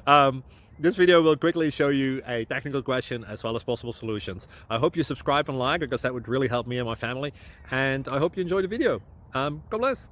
um, this video will quickly show you a technical question as well as possible solutions. I hope you subscribe and like, because that would really help me and my family. And I hope you enjoy the video. God bless.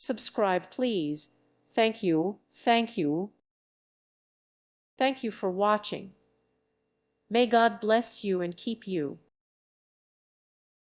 Subscribe, please. Thank you. Thank you. Thank you for watching. May God bless you and keep you.